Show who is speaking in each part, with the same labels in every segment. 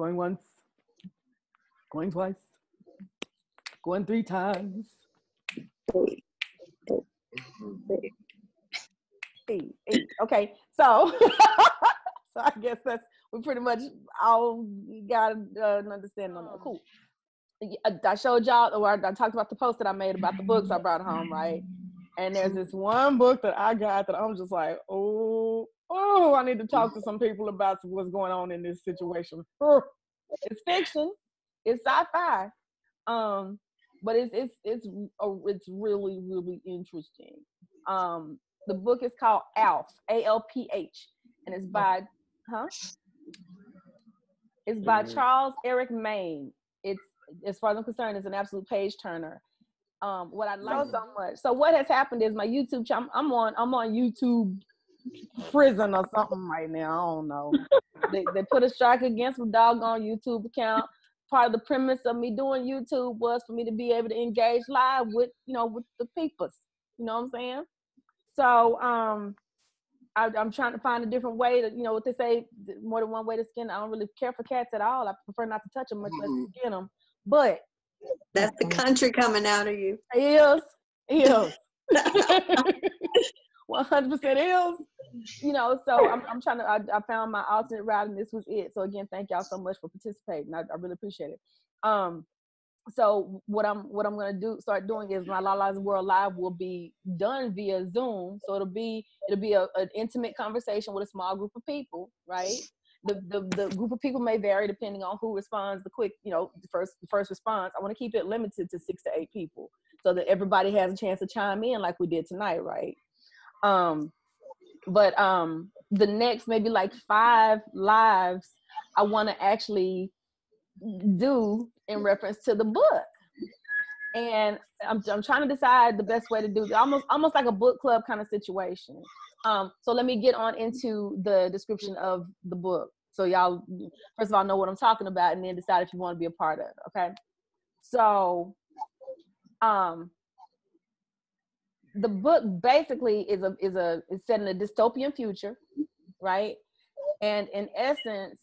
Speaker 1: Going once, going twice, going 3 times. Eight. Okay, so so I guess we pretty much all got an understanding on that. Cool. I showed y'all, or I talked about the post that I made about the books I brought home, right? And there's this one book that I got that I'm just like, oh, I need to talk to some people about what's going on in this situation. It's fiction, it's sci-fi, but it's really, really interesting. The book is called Alf, A-L-P-H, and it's by Charles Eric Maine. It's, as far as I'm concerned, it's an absolute page turner. What I like so much. So what has happened is my YouTube channel. I'm on YouTube prison or something right now. I don't know. they put a strike against my doggone YouTube account. Part of the premise of me doing YouTube was for me to be able to engage live with the peoples. You know what I'm saying? So I'm trying to find a different way to, what they say, more than one way to skin. I don't really care for cats at all. I prefer not to touch them, much less to skin them. But
Speaker 2: that's the country coming out of you.
Speaker 1: It is. 100% is. So I'm trying to, I found my alternate route and this was it. So again, thank y'all so much for participating. I really appreciate it. So what I'm gonna start doing is my LaLasWorld Live will be done via Zoom. So it'll be an intimate conversation with a small group of people, right? The group of people may vary depending on who responds the quick, the first response. I want to keep it limited to 6 to 8 people so that everybody has a chance to chime in like we did tonight, right? But the next maybe like 5 lives I want to actually do in reference to the book, and I'm trying to decide the best way to do it. Almost like a book club kind of situation. So let me get on into the description of the book, so y'all first of all know what I'm talking about, and then decide if you want to be a part of it. Okay, so the book basically is set in a dystopian future, right? And in essence,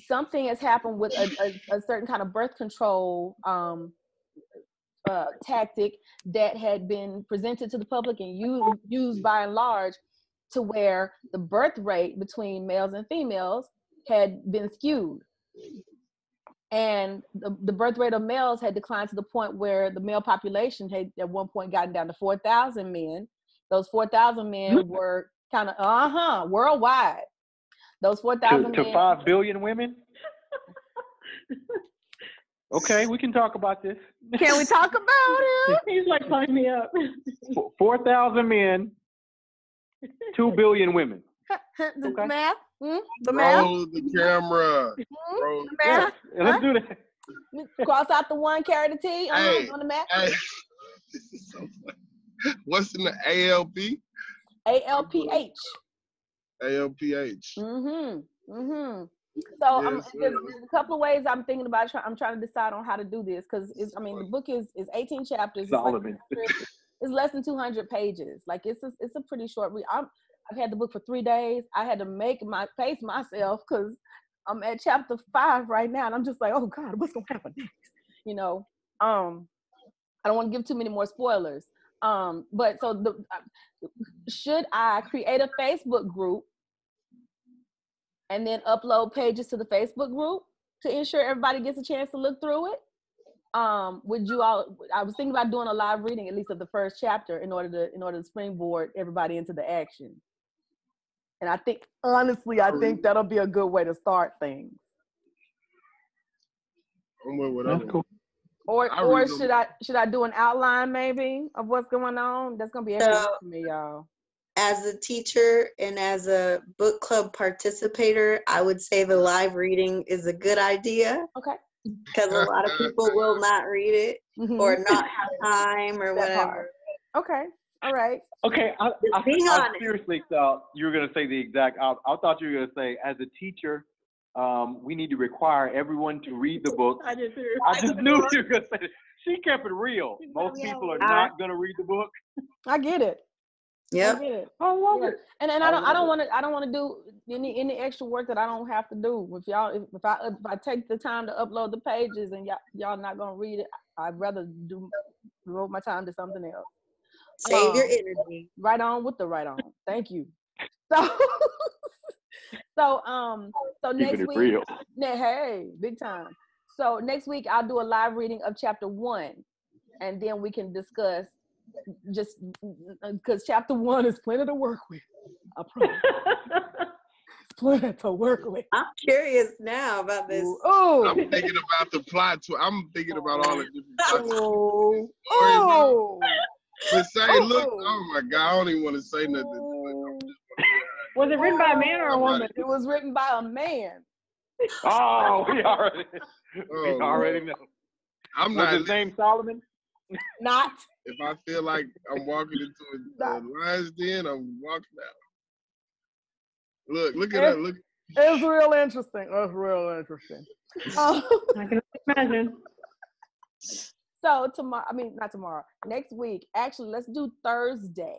Speaker 1: something has happened with a certain kind of birth control tactic that had been presented to the public and used by and large, to where the birth rate between males and females had been skewed. And the birth rate of males had declined to the point where the male population had at one point gotten down to 4,000 men. Those 4,000 men were kind of, worldwide. Those 4,000 men.
Speaker 3: To 5 billion women? Okay, we can talk about this.
Speaker 1: Can we talk about it?
Speaker 4: He's like, sign me up.
Speaker 3: 4,000 men, 2 billion women.
Speaker 1: The
Speaker 3: Okay.
Speaker 1: math? The math?
Speaker 5: Roll the camera. Roll
Speaker 1: The math?
Speaker 3: Yeah, let's do that.
Speaker 1: Cross out the 1, carry the T on the math?
Speaker 5: Hey. This is so funny. What's in the ALP?
Speaker 1: ALPH.
Speaker 5: ALPH.
Speaker 1: So
Speaker 5: Yes,
Speaker 1: there's a couple of ways I'm thinking about. I'm trying to decide on how to do this, because the book is 18 chapters.
Speaker 3: Solomon.
Speaker 1: It's less than 200 pages. Like it's a pretty short read. I've had the book for 3 days. I had to pace myself because I'm at chapter 5 right now, and I'm just like, oh God, what's gonna happen next? I don't want to give too many more spoilers. But so should I create a Facebook group and then upload pages to the Facebook group to ensure everybody gets a chance to look through it? Would you all? I was thinking about doing a live reading, at least of the first chapter, in order to springboard everybody into the action. And I think, honestly, that'll be a good way to start things.
Speaker 5: I'm with whatever.
Speaker 3: That's cool.
Speaker 1: Or should I do an outline maybe of what's going on? That's gonna be everything for me, y'all.
Speaker 2: As a teacher and as a book club participator, I would say the live reading is a good idea.
Speaker 1: Okay.
Speaker 2: Because a lot of people will not read it or not have time or whatever.
Speaker 1: Okay. All right.
Speaker 3: Okay, I
Speaker 2: honest.
Speaker 3: seriously thought you were going to say the exact I thought you were going to say, as a teacher, we need to require everyone to read the book.
Speaker 4: I did too.
Speaker 3: I just knew you were going to say that. She kept it real. Most people are not going to read the book.
Speaker 1: I get it.
Speaker 2: Yep.
Speaker 1: I get it.
Speaker 3: I love
Speaker 1: Yeah.
Speaker 3: it.
Speaker 1: And
Speaker 3: I
Speaker 1: I don't
Speaker 3: love
Speaker 1: want to do any extra work that I don't have to do. If I take the time to upload the pages and y'all not gonna read it, I'd rather devote my time to something else.
Speaker 2: Save your energy.
Speaker 1: Right on with the right on. Thank you. So so
Speaker 3: Keeping
Speaker 1: next
Speaker 3: it
Speaker 1: week,
Speaker 3: real.
Speaker 1: hey, big time. So next week I'll do a live reading of chapter 1, and then we can discuss just because chapter 1 is plenty to work with. I promise. It's plenty to work with.
Speaker 2: I'm curious now about this.
Speaker 1: Oh,
Speaker 5: I'm thinking about the plot. I'm thinking about all the different plots.
Speaker 1: oh,
Speaker 5: But say, look, oh my God, I don't even want to say nothing.
Speaker 4: Was it written by a man or a woman?
Speaker 1: It was written by a man.
Speaker 3: Oh, we already know.
Speaker 5: I'm
Speaker 3: Was
Speaker 5: not.
Speaker 3: his name Solomon?
Speaker 1: Not.
Speaker 5: If I feel like I'm walking into a lion's den, I'm walking out. Look at that. Look.
Speaker 1: It's real interesting. It's real interesting.
Speaker 4: I can imagine.
Speaker 1: So not tomorrow. Next week. Actually, let's do Thursday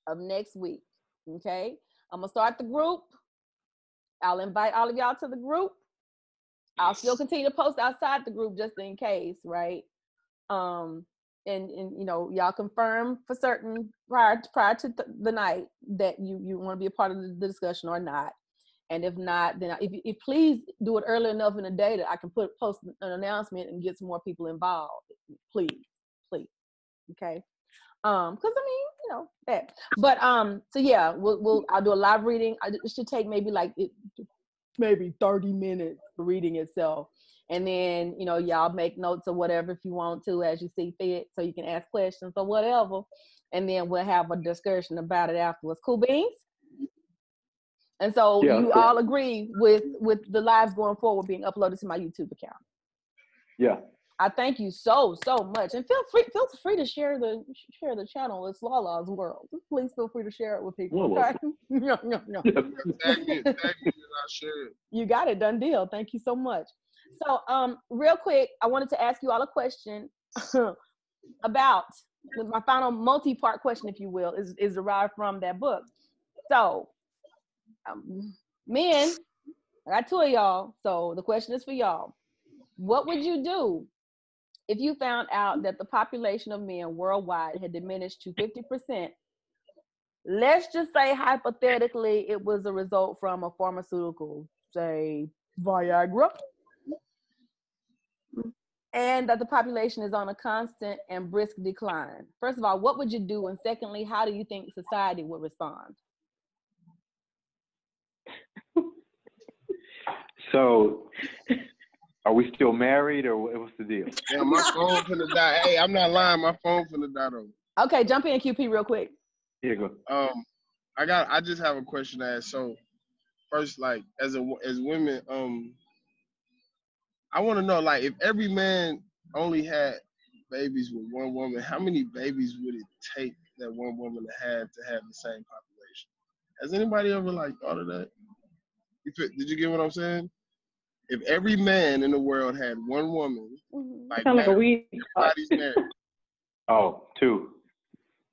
Speaker 1: of next week. Okay. I'm gonna start the group. I'll invite all of y'all to the group. I'll still continue to post outside the group just in case, right? And y'all confirm for certain prior to the night that you want to be a part of the discussion or not. And if not, then if please do it early enough in the day that I can post an announcement and get some more people involved. Please. Okay. Because that. But so yeah, I'll do a live reading. It should take maybe 30 minutes for reading itself. And then, y'all make notes or whatever if you want to as you see fit, so you can ask questions or whatever. And then we'll have a discussion about it afterwards. Cool beans? And so you all agree with the lives going forward being uploaded to my YouTube account. Yeah. I thank you so much, and feel free to share the channel. It's LaLasWorld. Please feel free to share it with people. Okay? No.
Speaker 5: Thank you. I share it.
Speaker 1: You got it. Done deal. Thank you so much. So, real quick, I wanted to ask you all a question about my final multi-part question, if you will, is derived from that book. So, men, I got 2 of y'all. So the question is for y'all. What would you do if you found out that the population of men worldwide had diminished to 50%? Let's just say hypothetically it was a result from a pharmaceutical, say Viagra, and that the population is on a constant and brisk decline. First of all, what would you do? And secondly, how do you think society would respond?
Speaker 3: So, are we still married, or what's the deal?
Speaker 5: Yeah, my phone finna die. Hey, I'm not lying. My phone finna die though.
Speaker 1: Okay, jump in, QP, real quick.
Speaker 3: Here you go.
Speaker 5: I just have a question to ask. So, first, like, as women, I want to know, like, if every man only had babies with one woman, how many babies would it take that one woman to have the same population? Has anybody ever thought of that? Did you get what I'm saying? If every man in the world had one woman,
Speaker 4: sound like a weed.
Speaker 5: Everybody's married.
Speaker 3: Oh, 2.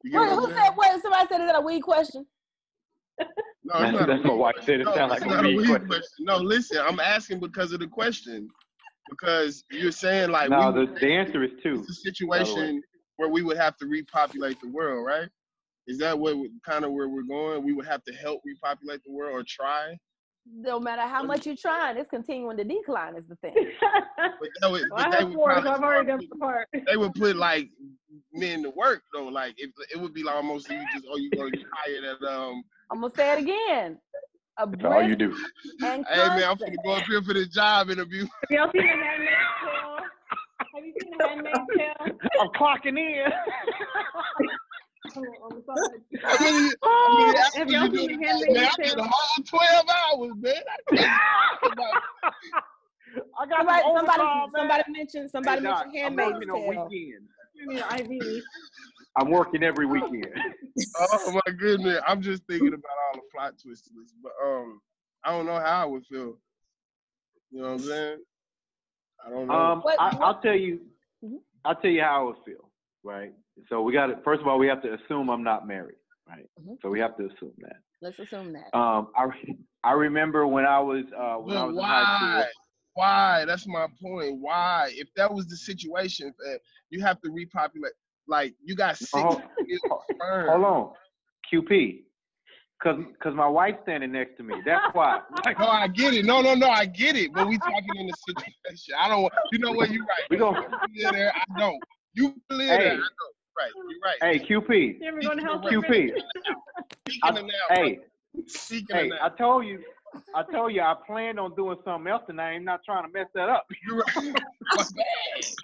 Speaker 1: Wait, who said what? Somebody said, is that a weed question?
Speaker 5: No, it's not.
Speaker 3: That's my wife said it sounds like a weed question.
Speaker 5: No, listen, I'm asking because of the question. Because you're saying
Speaker 3: no, the answer is 2.
Speaker 5: It's a situation where we would have to repopulate the world, right? Is that where we're going? We would have to help repopulate the world or try?
Speaker 1: No matter how much you're trying, it's continuing to decline is the thing.
Speaker 4: I've already done the part.
Speaker 5: They would put men to work though. It would be almost you going to get hired at
Speaker 1: I'm gonna say it again.
Speaker 3: That's all you do.
Speaker 5: Hey man, I'm gonna go up here for this job interview.
Speaker 4: Have y'all seen The Handmaid's Tale? Have you seen The Handmaid's Tale?
Speaker 3: I'm clocking in.
Speaker 4: Have y'all seen The Handmaid's Tale?
Speaker 5: The whole 12 hours, man.
Speaker 3: I got
Speaker 1: somebody mentioned Handmaid's Tale.
Speaker 4: You need an IV.
Speaker 3: I'm working every weekend.
Speaker 5: Oh my goodness. I'm just thinking about all the plot twists. But I don't know how I would feel. You know what I'm saying? I don't know.
Speaker 3: I'll tell you how I would feel, right? So first of all, we have to assume I'm not married. right?
Speaker 1: Mhm.
Speaker 3: So we have to assume that.
Speaker 1: Let's assume that.
Speaker 3: I remember when I was in high school.
Speaker 5: Why? That's my point. Why? If that was the situation, you have to repopulate. Like you got 6
Speaker 3: Hold on, QP. Cause my wife's standing next to me. That's why.
Speaker 5: No, I get it. No, I get it. But we talking in the situation. I don't want. You know what? You're right.
Speaker 3: We gonna
Speaker 5: live there. I don't. You live there. I don't. Right. You're right.
Speaker 3: Hey, QP.
Speaker 4: Yeah, we're going to help
Speaker 3: QP.
Speaker 5: Speaking
Speaker 3: I told you. I planned on doing something else tonight. I'm not trying to mess that up.
Speaker 5: You're right.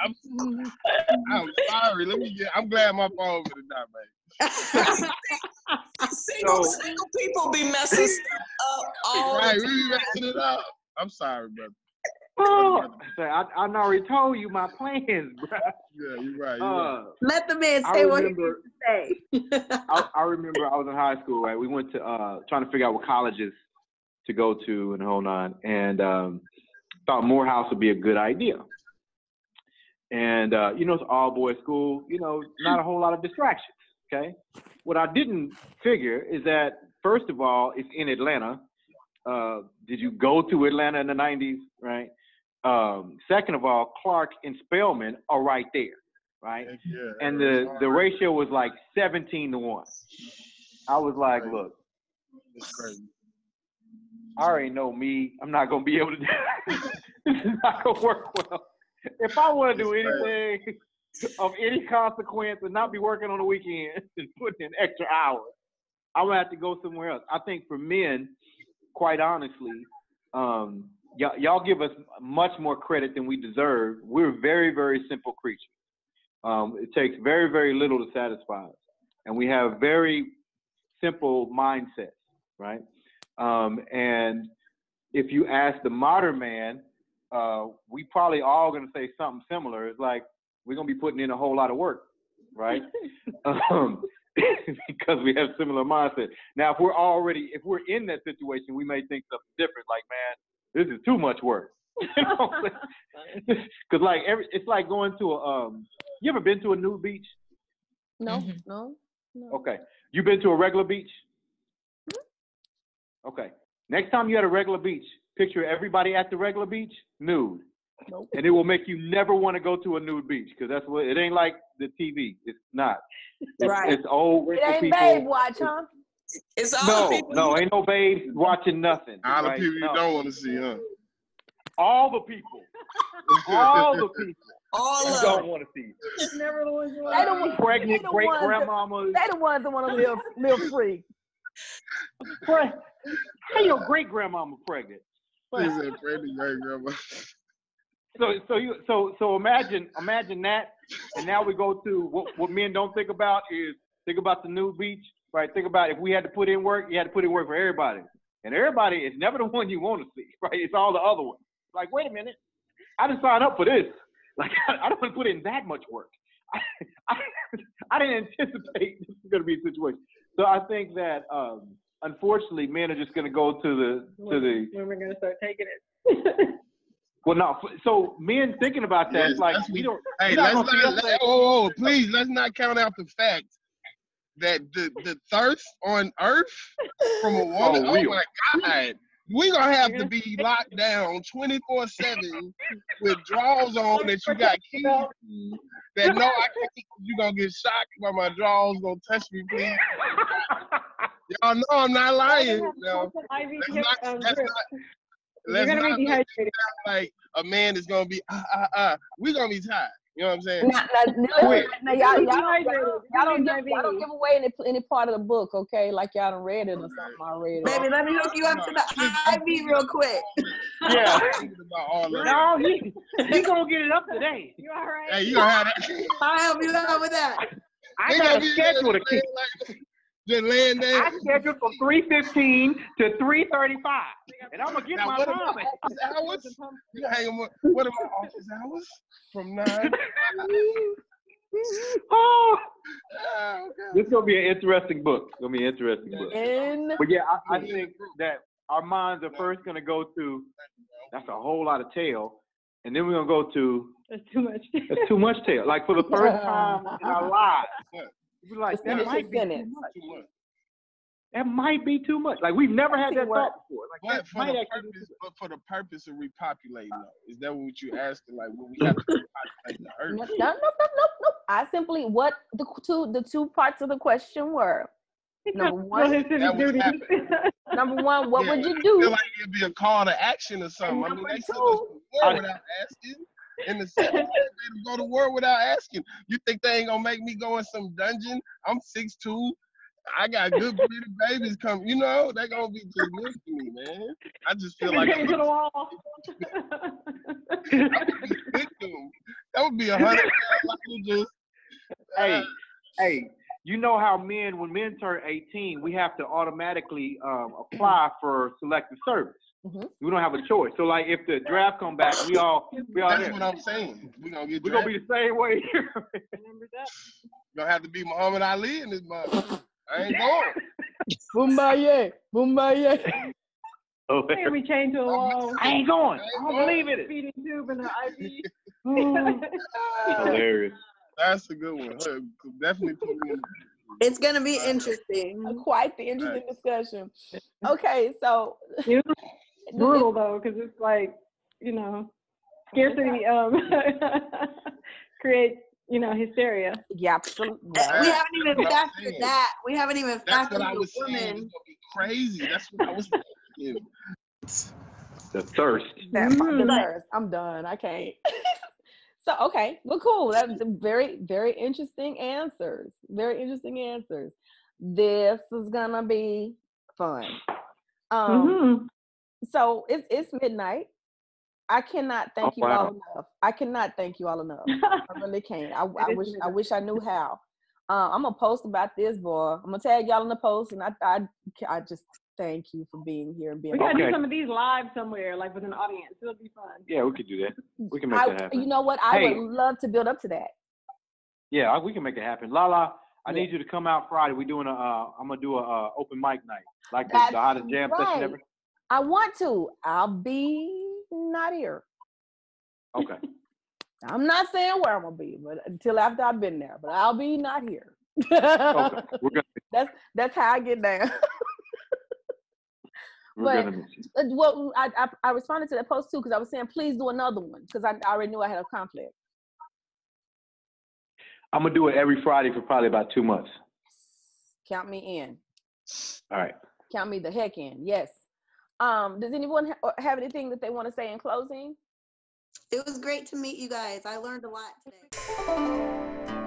Speaker 5: I'm sorry. I'm glad my phone over tonight, man.
Speaker 6: Single people be messing stuff up all
Speaker 5: Right,
Speaker 6: the
Speaker 5: we be messing it up. I'm sorry, brother.
Speaker 3: Oh, I already told you my plans, bro.
Speaker 5: Yeah, you're right.
Speaker 2: Let the man say what he needs to say.
Speaker 3: I remember I was in high school, right? We went to trying to figure out what colleges to go to and the whole nine, and thought Morehouse would be a good idea. And it's all boys school. Not a whole lot of distractions. Okay. What I didn't figure is that first of all, it's in Atlanta. Did you go to Atlanta in the 90s? Right. Second of all, Clark and Spelman are right there, right?
Speaker 5: Yeah,
Speaker 3: and the ratio was like 17-1. I was like, look,
Speaker 5: it's crazy.
Speaker 3: I already know me. I'm not gonna be able to do this. Is not gonna work well. If I want to do anything of any consequence and not be working on the weekend and putting in extra hours, I'm gonna have to go somewhere else. I think for men, quite honestly, y'all give us much more credit than we deserve. We're very, very simple creatures. It takes very, very little to satisfy us, and we have very simple mindsets, right? And if you ask the modern man, we probably all gonna say something similar. It's like we're gonna be putting in a whole lot of work, right? Because we have similar mindset. Now, if we're in that situation, we may think something different. Like, man, this is too much work. Because it's like going to you ever been to a nude beach?
Speaker 1: No.
Speaker 3: Okay, you been to a regular beach? Okay. Next time you're at a regular beach, picture everybody at the regular beach nude.
Speaker 1: Nope.
Speaker 3: And it will make you never want to go to a nude beach because that's what it ain't like the TV. It's not.
Speaker 2: Right.
Speaker 3: It's old
Speaker 1: It
Speaker 3: wrinkled
Speaker 1: ain't
Speaker 3: people.
Speaker 1: babe watch, huh?
Speaker 6: It's all the people.
Speaker 3: No, ain't no babes watching nothing.
Speaker 5: All
Speaker 3: right?
Speaker 5: the people you don't want to see, huh?
Speaker 3: All the people. All the people.
Speaker 6: All
Speaker 3: You
Speaker 6: of
Speaker 3: don't
Speaker 6: them.
Speaker 3: want to see.
Speaker 4: It's never the ones you
Speaker 1: They the ones,
Speaker 3: Pregnant
Speaker 1: they the
Speaker 3: great
Speaker 1: ones
Speaker 3: grandmamas.
Speaker 1: They the ones that want to live free.
Speaker 3: How your great grandmama pregnant?
Speaker 5: He said, "Pregnant great grandma."
Speaker 3: So imagine that, and now we go to what men don't think about is think about the nude beach, right? Think about if we had to put in work, you had to put in work for everybody, and everybody is never the one you want to see, right? It's all the other ones. Like, wait a minute, I didn't sign up for this. Like, I don't want to put in that much work. I didn't anticipate this was going to be a situation. So I think that unfortunately, men are just going to go to the.
Speaker 4: When we're going to start taking it.
Speaker 3: Well, no. So men thinking about that,
Speaker 5: Yes,
Speaker 3: like
Speaker 5: that's
Speaker 3: we don't.
Speaker 5: Hey, please, let's not count out the fact that the thirst on Earth from a woman. Oh my God, we gonna have to be locked down 24/7 with drawers on that you got keys to. That no, I can't. You gonna get shocked by my drawers. Gonna touch me, please. Y'all know I'm not lying. No, let's not make it sound like a man is gonna be we gonna be tired. You know what I'm saying?
Speaker 1: Now y'all don't give away any part of the book, okay? Like y'all done read it or something already.
Speaker 2: Baby, let me hook you up to the IV real quick.
Speaker 3: Yeah. No, he gonna get it up today.
Speaker 4: You all right?
Speaker 5: Hey, you gonna have that?
Speaker 2: I'll help you out with that.
Speaker 3: I got a schedule to keep.
Speaker 5: Just laying there.
Speaker 3: I scheduled from 3:15 to 3:35, and I'm gonna get my time.
Speaker 5: Hours? You hang them up. What are my office hours? From 9.
Speaker 3: Oh,
Speaker 5: okay.
Speaker 3: this is gonna be an interesting book. It's gonna be an interesting book. But yeah, I think that our minds are first gonna go to that's a whole lot of tail, and then we're gonna go to
Speaker 4: That's too much.
Speaker 3: that's too much tail. Like for the first time in our lives, we're like that might be too much. That might be too much. Like we've never had that thought before. Like
Speaker 5: but
Speaker 3: that might actually be too much.
Speaker 5: for the purpose of repopulating, though, is that what you're asking? Like, when we have to repopulate the earth?
Speaker 1: No. I simply what the two parts of the question were. Number one, number one, what would you do?
Speaker 5: I feel like it'd be a call to action or something. I mean, they send us to war without asking. In the second way to go to war without asking. You think they ain't gonna make me go in some dungeon? I'm 6'2". I got good pretty babies coming. You know, they gonna be just good to me, man. I just feel like
Speaker 4: to the wall.
Speaker 5: That would be 100. Just
Speaker 3: hey, you know how when men turn 18, we have to automatically apply for selective service.
Speaker 1: Mm-hmm.
Speaker 3: We don't have a choice. So like if the draft come back, we all
Speaker 5: That's
Speaker 3: there.
Speaker 5: what I'm saying. We're gonna be
Speaker 3: the same way here.
Speaker 4: Remember that?
Speaker 5: Gonna have to be Muhammad Ali in this mother. I ain't going.
Speaker 1: Boombaye.
Speaker 4: Maybe we change to a wall.
Speaker 3: I ain't going. I don't believe it.
Speaker 4: Feeding tube and an IV.
Speaker 3: Hilarious.
Speaker 5: That's a good one. Definitely put me in.
Speaker 2: It's gonna be interesting.
Speaker 1: Quite the interesting discussion. Okay, so
Speaker 4: brutal though, because it's like, scarcity creates, hysteria.
Speaker 1: Yeah, absolutely.
Speaker 2: We haven't even factored that. We haven't even factored
Speaker 5: the
Speaker 2: the
Speaker 5: women. It's gonna be crazy. That's what I was thinking.
Speaker 3: The thirst.
Speaker 1: The thirst. I'm done. I can't. So, okay, well, cool. That was very, very interesting answers. Very interesting answers. This is gonna be fun. So it's midnight. I cannot thank you all enough. I cannot thank you all enough. I really can't. I wish I knew how. I'm gonna post about this, boy. I'm gonna tag y'all in the post, and I just thank you for being here and being.
Speaker 4: We gotta do some of these live somewhere, like with an audience. It'll be fun.
Speaker 3: Yeah, we could do that. We can make that happen.
Speaker 1: You know what? I would love to build up to that.
Speaker 3: Yeah, we can make it happen. Lala, I need you to come out Friday. We're doing I'm gonna do a open mic night, like the hottest jam session ever.
Speaker 1: I want to. I'll be not here.
Speaker 3: Okay.
Speaker 1: I'm not saying where I'm gonna be, but until after I've been there. But I'll be not here.
Speaker 3: Okay. We're good.
Speaker 1: That's how I get down. But well, I responded to that post too because I was saying please do another one because I already knew I had a conflict.
Speaker 3: I'm gonna do it every Friday for probably about 2 months.
Speaker 1: Count me in.
Speaker 3: All right.
Speaker 1: Count me the heck in. Yes. Does anyone have anything that they want to say in closing?
Speaker 2: It was great to meet you guys. I learned a lot today.